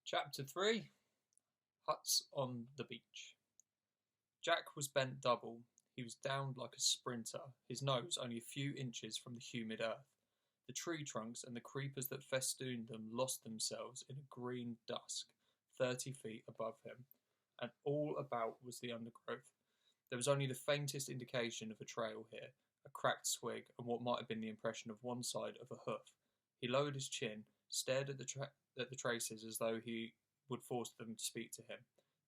Chapter 3. Huts on the Beach. Jack was bent double. He was downed like a sprinter, his nose only a few inches from the humid earth. The tree trunks and the creepers that festooned them lost themselves in a green dusk 30 feet above him, and all about was the undergrowth. There was only the faintest indication of a trail here, a cracked twig, and what might have been the impression of one side of a hoof. He lowered his chin, stared at the traces as though he would force them to speak to him.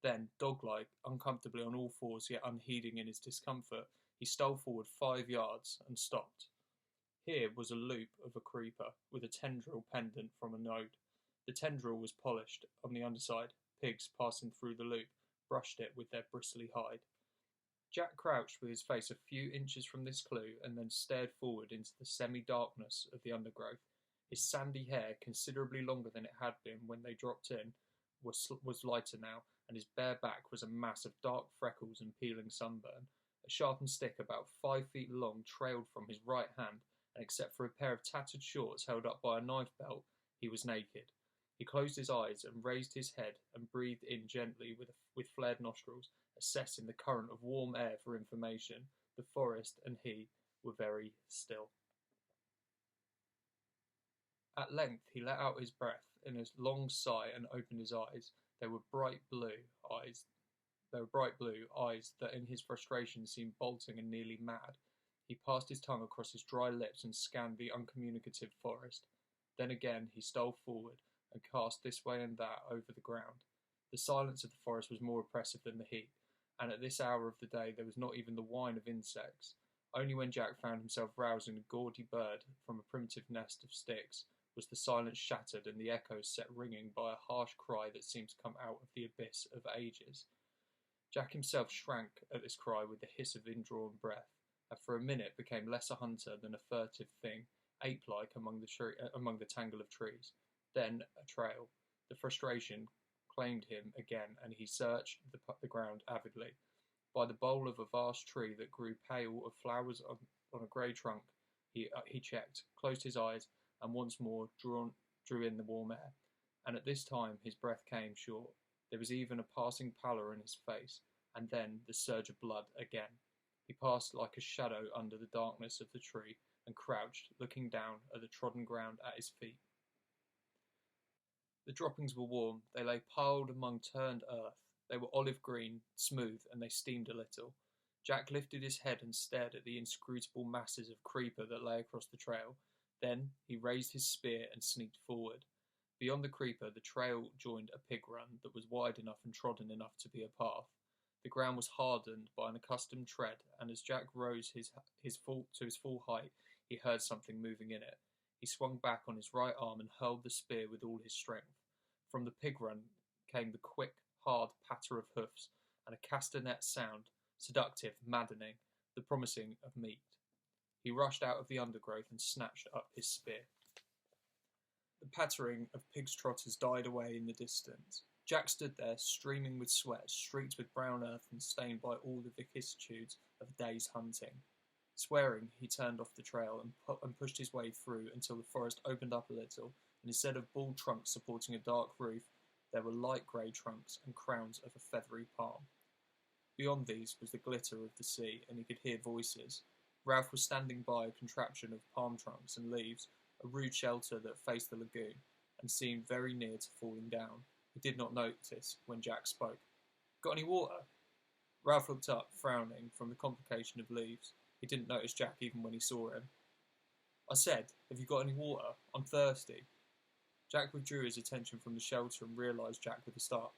Then, dog-like, uncomfortably on all fours yet unheeding in his discomfort, he stole forward 5 yards and stopped. Here was a loop of a creeper, with a tendril pendant from a node. The tendril was polished on the underside. Pigs passing through the loop brushed it with their bristly hide. Jack crouched with his face a few inches from this clue and then stared forward into the semi-darkness of the undergrowth. His sandy hair, considerably longer than it had been when they dropped in, was lighter now, and his bare back was a mass of dark freckles and peeling sunburn. A sharpened stick about 5 feet long trailed from his right hand, and except for a pair of tattered shorts held up by a knife belt, he was naked. He closed his eyes and raised his head and breathed in gently with flared nostrils, assessing the current of warm air for information. The forest and he were very still. At length he let out his breath in a long sigh and opened his eyes. They were bright blue eyes. That in his frustration seemed bolting and nearly mad. He passed his tongue across his dry lips and scanned the uncommunicative forest. Then again he stole forward and cast this way and that over the ground. The silence of the forest was more oppressive than the heat, and at this hour of the day there was not even the whine of insects. Only when Jack found himself rousing a gaudy bird from a primitive nest of sticks was the silence shattered and the echoes set ringing by a harsh cry that seemed to come out of the abyss of ages. Jack himself shrank at this cry with the hiss of indrawn breath, and for a minute became less a hunter than a furtive thing, ape-like among the tangle of trees. Then a trail. The frustration claimed him again, and he searched the ground avidly. By the bole of a vast tree that grew pale of flowers on a grey trunk, he checked, closed his eyes, and once more drew in the warm air. And at this time his breath came short. There was even a passing pallor in his face, and then the surge of blood again. He passed like a shadow under the darkness of the tree, and crouched, looking down at the trodden ground at his feet. The droppings were warm. They lay piled among turned earth. They were olive green, smooth, and they steamed a little. Jack lifted his head and stared at the inscrutable masses of creeper that lay across the trail. Then he raised his spear and sneaked forward. Beyond the creeper, the trail joined a pig run that was wide enough and trodden enough to be a path. The ground was hardened by an accustomed tread, and as Jack rose to his full height, he heard something moving in it. He swung back on his right arm and hurled the spear with all his strength. From the pig run came the quick, hard patter of hoofs, and a castanet sound, seductive, maddening, the promising of meat. He rushed out of the undergrowth and snatched up his spear. The pattering of pigs' trotters died away in the distance. Jack stood there, streaming with sweat, streaked with brown earth and stained by all the vicissitudes of a day's hunting. Swearing, he turned off the trail and pushed his way through until the forest opened up a little, and instead of bald trunks supporting a dark roof, there were light grey trunks and crowns of a feathery palm. Beyond these was the glitter of the sea, and he could hear voices. Ralph was standing by a contraption of palm trunks and leaves, a rude shelter that faced the lagoon, and seemed very near to falling down. He did not notice when Jack spoke. "Got any water?" Ralph looked up, frowning, from the complication of leaves. He didn't notice Jack even when he saw him. "I said, have you got any water? I'm thirsty." Jack withdrew his attention from the shelter and realised Jack with a start.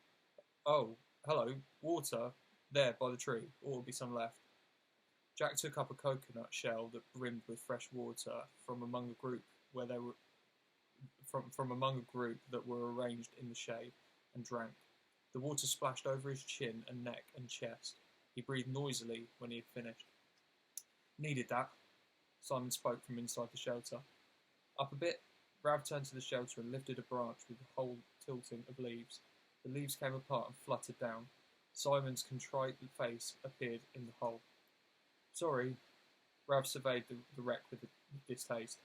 "Oh, hello, water. There, by the tree. Ought to be some left." Jack took up a coconut shell that brimmed with fresh water from among a group that were arranged in the shade, and drank. The water splashed over his chin and neck and chest. He breathed noisily when he had finished. "Needed that." Simon spoke from inside the shelter. Up a bit, Ralph turned to the shelter and lifted a branch with the whole tilting of leaves. The leaves came apart and fluttered down. Simon's contrite face appeared in the hole. "Sorry." Ralph surveyed the wreck with distaste.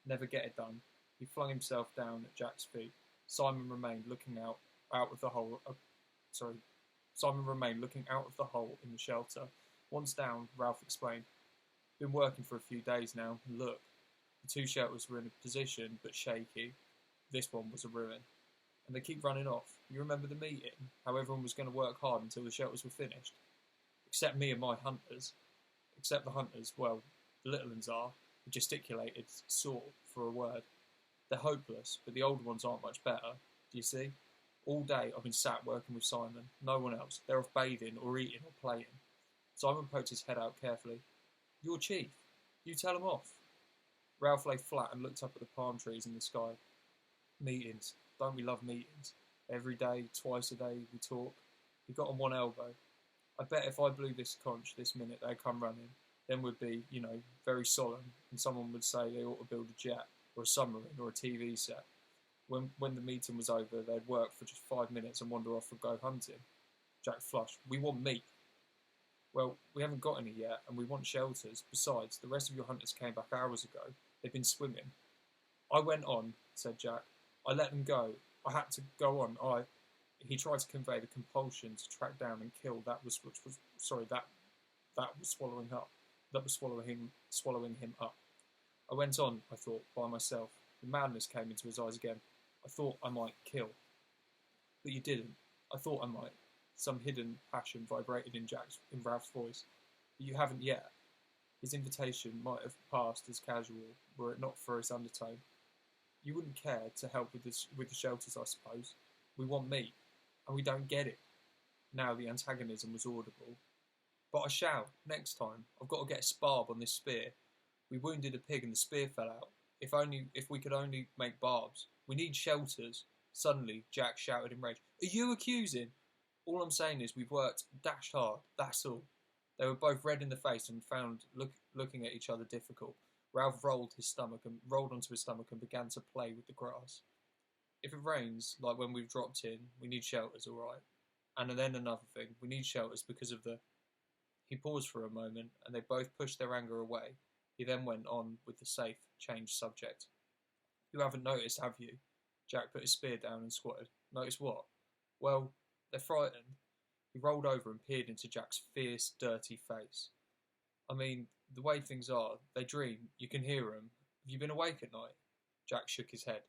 "Never get it done." He flung himself down at Jack's feet. Simon remained looking out out of the hole. Sorry, Simon remained looking out of the hole in the shelter. Once down, Ralph explained, "Been working for a few days now, and look, the two shelters were in a position but shaky. This one was a ruin. And they keep running off. You remember the meeting? How everyone was going to work hard until the shelters were finished? Except me and my hunters. Except the hunters, well, the little ones are." He gesticulated, sought for a word. "They're hopeless, but the older ones aren't much better. Do you see? All day I've been sat working with Simon. No one else. They're off bathing or eating or playing." Simon poked his head out carefully. "You're chief. You tell them off." Ralph lay flat and looked up at the palm trees in the sky. "Meetings. Don't we love meetings? Every day, twice a day, we talk." He got on one elbow. "I bet if I blew this conch this minute they'd come running. Then we'd be, very solemn, and someone would say they ought to build a jet, or a submarine, or a TV set. When the meeting was over, they'd work for just 5 minutes and wander off and go hunting." Jack flushed. "We want meat." "Well, we haven't got any yet, and we want shelters. Besides, the rest of your hunters came back hours ago. They've been swimming." "I went on," said Jack. "I let them go. I had to go on. He tried to convey the compulsion to track down and kill that was swallowing up. That was swallowing him up. I went on, I thought, by myself. The madness came into his eyes again. I thought I might kill. But you didn't. I thought I might." Some hidden passion vibrated in Ralph's voice. "But you haven't yet." His invitation might have passed as casual, were it not for its undertone. "You wouldn't care to help with the shelters, I suppose. We want meat, and we don't get it." Now the antagonism was audible. "But I shall, next time. I've got to get a sparb on this spear. We wounded a pig and the spear fell out. If we could only make barbs. We need shelters." Suddenly, Jack shouted in rage, "Are you accusing?" "All I'm saying is we've worked dashed hard, that's all." They were both red in the face and found looking at each other difficult. Ralph rolled onto his stomach and began to play with the grass. "If it rains, like when we've dropped in, we need shelters, all right. And then another thing, we need shelters because of the..." He paused for a moment, and they both pushed their anger away. He then went on with the safe, changed subject. "You haven't noticed, have you?" Jack put his spear down and squatted. "Notice what?" "Well, they're frightened." He rolled over and peered into Jack's fierce, dirty face. "I mean, the way things are, they dream. You can hear them. Have you been awake at night?" Jack shook his head.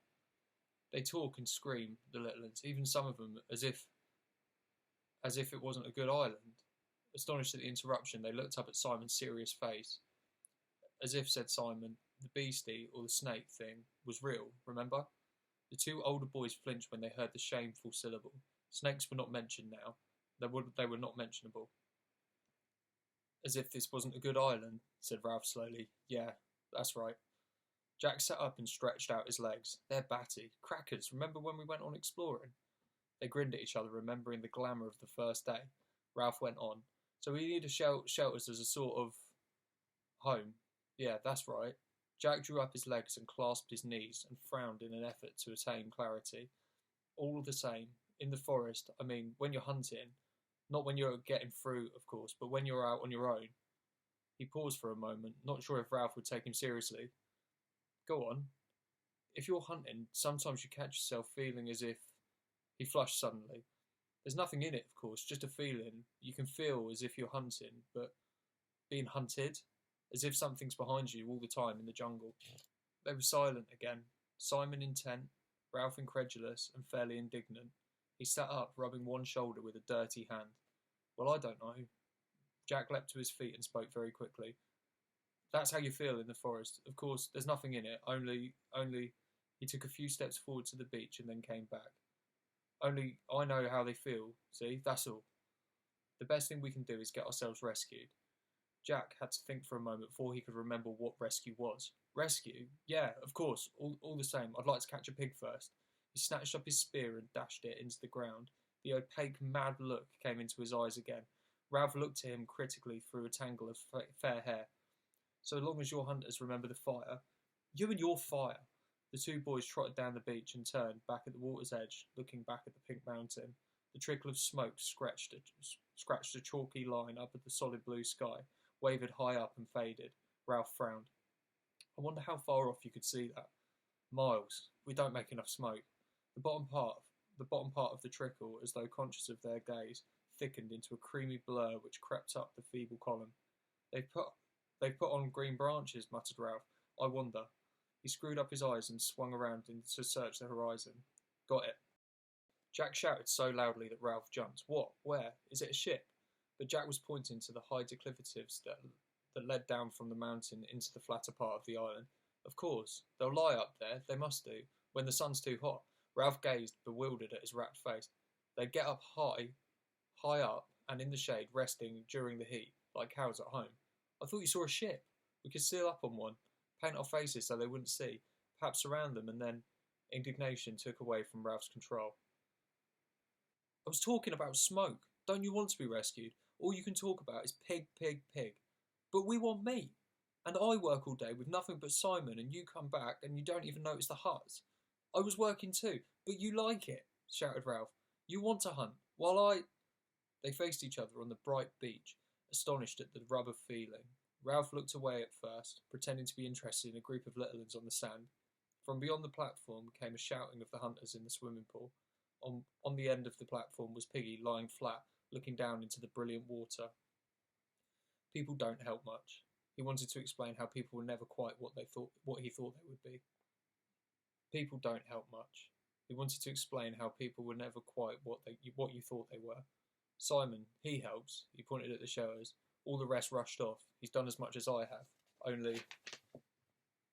"They talk and scream, the little ones, even some of them, as if it wasn't a good island." Astonished at the interruption, they looked up at Simon's serious face. "As if," said Simon, "the beastie, or the snake thing, was real, remember?" The two older boys flinched when they heard the shameful syllable. Snakes were not mentioned now. They were not mentionable. "As if this wasn't a good island," said Ralph slowly. "Yeah, that's right." Jack sat up and stretched out his legs. "They're batty. Crackers, remember when we went on exploring?" They grinned at each other, remembering the glamour of the first day. Ralph went on. "So we need shelters as a sort of home." "Yeah, that's right." Jack drew up his legs and clasped his knees and frowned in an effort to attain clarity. "All the same, in the forest, I mean, when you're hunting, not when you're getting fruit, of course, but when you're out on your own." He paused for a moment, not sure if Ralph would take him seriously. "Go on." "If you're hunting, sometimes you catch yourself feeling as if..." He flushed suddenly. "There's nothing in it, of course, just a feeling. You can feel as if you're hunting, but being hunted, as if something's behind you all the time in the jungle." They were silent again, Simon intent, Ralph incredulous and fairly indignant. He sat up, rubbing one shoulder with a dirty hand. "Well, I don't know." Jack leapt to his feet and spoke very quickly. "That's how you feel in the forest. Of course, there's nothing in it, only... He took a few steps forward to the beach and then came back. "Only, I know how they feel, see, that's all. The best thing we can do is get ourselves rescued." Jack had to think for a moment before he could remember what rescue was. "Rescue? Yeah, of course, all the same, I'd like to catch a pig first." He snatched up his spear and dashed it into the ground. The opaque, mad look came into his eyes again. Ralph looked at him critically through a tangle of fair hair. "So long as your hunters remember the fire..." "You and your fire!" The two boys trotted down the beach and turned, back at the water's edge, looking back at the pink mountain. The trickle of smoke scratched a chalky line up at the solid blue sky, wavered high up and faded. Ralph frowned. "I wonder how far off you could see that." "Miles. We don't make enough smoke. The bottom part the bottom part of the trickle, as though conscious of their gaze, thickened into a creamy blur which crept up the feeble column. They've put, they've put on green branches, muttered Ralph. I wonder. He screwed up his eyes and swung around to search the horizon. Got it. Jack shouted so loudly that Ralph jumped. What? Where? Is it a ship? But Jack was pointing to the high declivities that led down from the mountain into the flatter part of the island. Of course. They'll lie up there. They must do. When the sun's too hot. Ralph gazed, bewildered at his rapt face. They'd get up high up, and in the shade, resting during the heat, like cows at home. I thought you saw a ship. We could seal up on one, paint our faces so they wouldn't see, perhaps surround them, and then indignation took away from Ralph's control. I was talking about smoke. Don't you want to be rescued? All you can talk about is pig, pig, pig. But we want meat. And I work all day with nothing but Simon, and you come back and you don't even notice the huts. I was working too, but you like it, shouted Ralph. You want to hunt, while I... They faced each other on the bright beach, astonished at the rub of feeling. Ralph looked away at first, pretending to be interested in a group of little uns on the sand. From beyond the platform came a shouting of the hunters in the swimming pool. On the end of the platform was Piggy, lying flat, looking down into the brilliant water. People don't help much. He wanted to explain how people were never quite what he thought they would be. People don't help much. He wanted to explain how people were never quite what you thought they were. Simon, he helps. He pointed at the showers. All the rest rushed off. He's done as much as I have. Only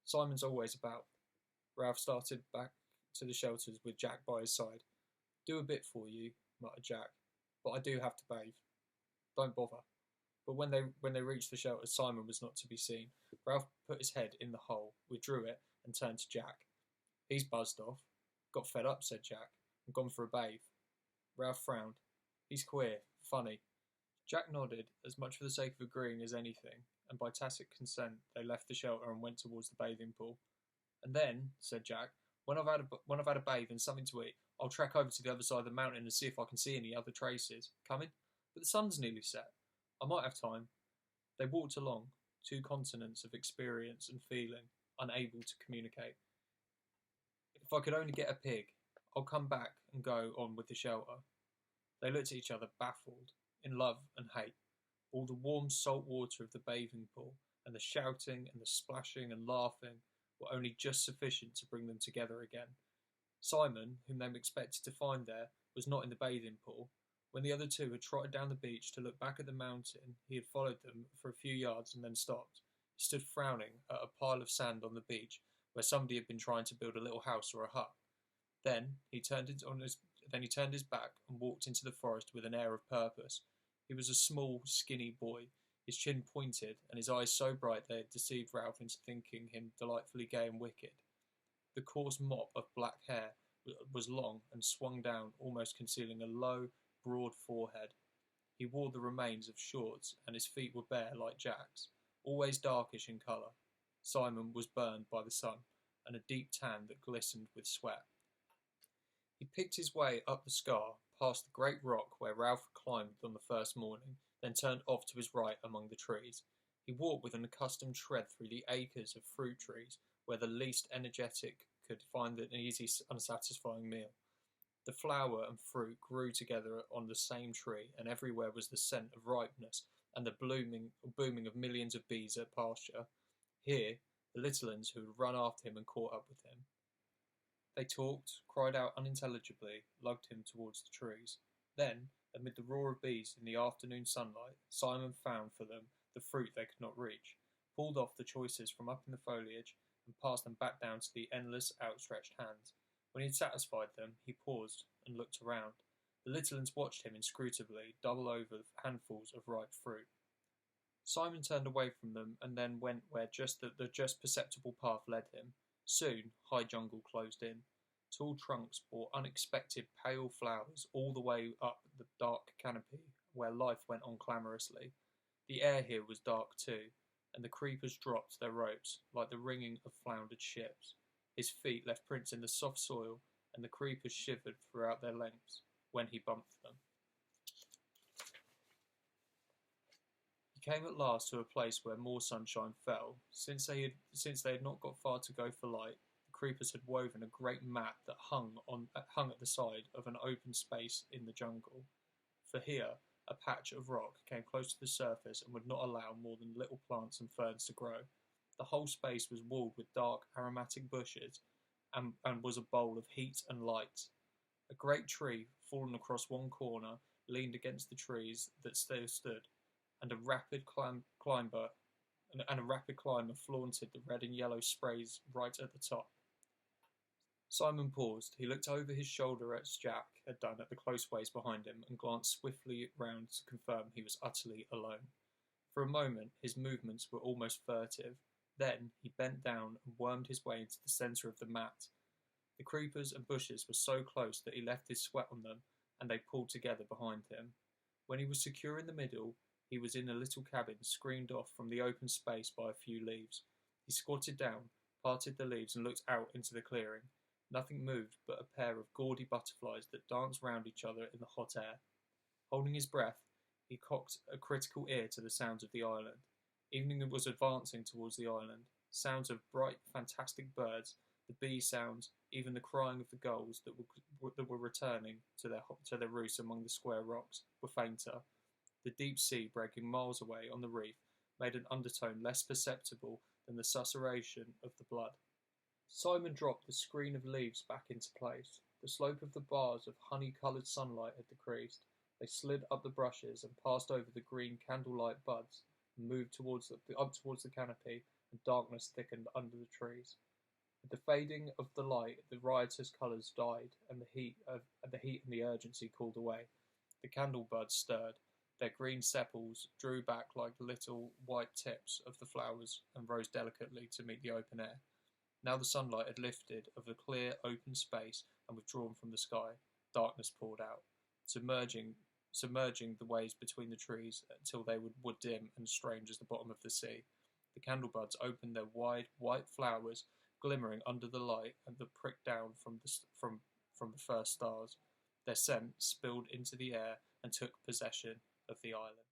Simon's always about. Ralph started back to the shelters with Jack by his side. Do a bit for you, muttered Jack, but I do have to bathe. Don't bother. But when they reached the shelters, Simon was not to be seen. Ralph put his head in the hole, withdrew it, and turned to Jack. He's buzzed off. Got fed up, said Jack, and gone for a bathe. Ralph frowned. He's queer, funny. Jack nodded, as much for the sake of agreeing as anything, and by tacit consent they left the shelter and went towards the bathing pool. And then, said Jack, when I've had a bathe and something to eat, I'll trek over to the other side of the mountain and see if I can see any other traces. Coming? But the sun's nearly set. I might have time. They walked along, two continents of experience and feeling, unable to communicate. If I could only get a pig, I'll come back and go on with the shelter. They looked at each other, baffled, in love and hate. All the warm salt water of the bathing pool, and the shouting and the splashing and laughing were only just sufficient to bring them together again. Simon, whom they expected to find there, was not in the bathing pool. When the other two had trotted down the beach to look back at the mountain, he had followed them for a few yards and then stopped. He stood frowning at a pile of sand on the beach, where somebody had been trying to build a little house or a hut. Then he turned his back and walked into the forest with an air of purpose. He was a small, skinny boy, his chin pointed, and his eyes so bright they had deceived Ralph into thinking him delightfully gay and wicked. The coarse mop of black hair was long and swung down, almost concealing a low, broad forehead. He wore the remains of shorts, and his feet were bare like Jack's, always darkish in colour. Simon was burned by the sun, and a deep tan that glistened with sweat. He picked his way up the scar, past the great rock where Ralph climbed on the first morning, then turned off to his right among the trees. He walked with an accustomed tread through the acres of fruit trees, where the least energetic could find an easy, unsatisfying meal. The flower and fruit grew together on the same tree, and everywhere was the scent of ripeness and the booming of millions of bees at pasture. Here, the little uns who had run after him and caught up with him. They talked, cried out unintelligibly, lugged him towards the trees. Then, amid the roar of bees in the afternoon sunlight, Simon found for them the fruit they could not reach, pulled off the choicest from up in the foliage, and passed them back down to the endless outstretched hands. When he had satisfied them, he paused and looked around. The little uns watched him inscrutably double over handfuls of ripe fruit. Simon turned away from them and then went where the just perceptible path led him. Soon, high jungle closed in. Tall trunks bore unexpected pale flowers all the way up the dark canopy where life went on clamorously. The air here was dark too, and the creepers dropped their ropes like the ringing of floundered ships. His feet left prints in the soft soil, and the creepers shivered throughout their lengths when he bumped them. He came at last to a place where more sunshine fell. Since they had not got far to go for light, the creepers had woven a great mat that hung at the side of an open space in the jungle. For here, a patch of rock came close to the surface and would not allow more than little plants and ferns to grow. The whole space was walled with dark, aromatic bushes and was a bowl of heat and light. A great tree, fallen across one corner, leaned against the trees that still stood, and a rapid climber flaunted the red and yellow sprays right at the top. Simon paused. He looked over his shoulder as Jack had done at the close ways behind him, and glanced swiftly round to confirm he was utterly alone. For a moment his movements were almost furtive. Then he bent down and wormed his way into the centre of the mat. The creepers and bushes were so close that he left his sweat on them, and they pulled together behind him. When he was secure in the middle, he was in a little cabin screened off from the open space by a few leaves. He squatted down, parted the leaves, and looked out into the clearing. Nothing moved but a pair of gaudy butterflies that danced round each other in the hot air. Holding his breath, he cocked a critical ear to the sounds of the island. Evening was advancing towards the island. Sounds of bright, fantastic birds, the bee sounds, even the crying of the gulls that were returning to their roosts among the square rocks, were fainter. The deep sea, breaking miles away on the reef, made an undertone less perceptible than the susurration of the blood. Simon dropped the screen of leaves back into place. The slope of the bars of honey-coloured sunlight had decreased. They slid up the brushes and passed over the green candlelight buds, and moved up towards the canopy, and darkness thickened under the trees. With the fading of the light, the riotous colours died, and the heat and the urgency cooled away. The candle buds stirred. Their green sepals drew back like little white tips of the flowers and rose delicately to meet the open air. Now the sunlight had lifted of the clear, open space and withdrawn from the sky. Darkness poured out, submerging the waves between the trees until they would dim and strange as the bottom of the sea. The candlebuds opened their wide, white flowers, glimmering under the light and the prick down from the first stars. Their scent spilled into the air and took possession of the island.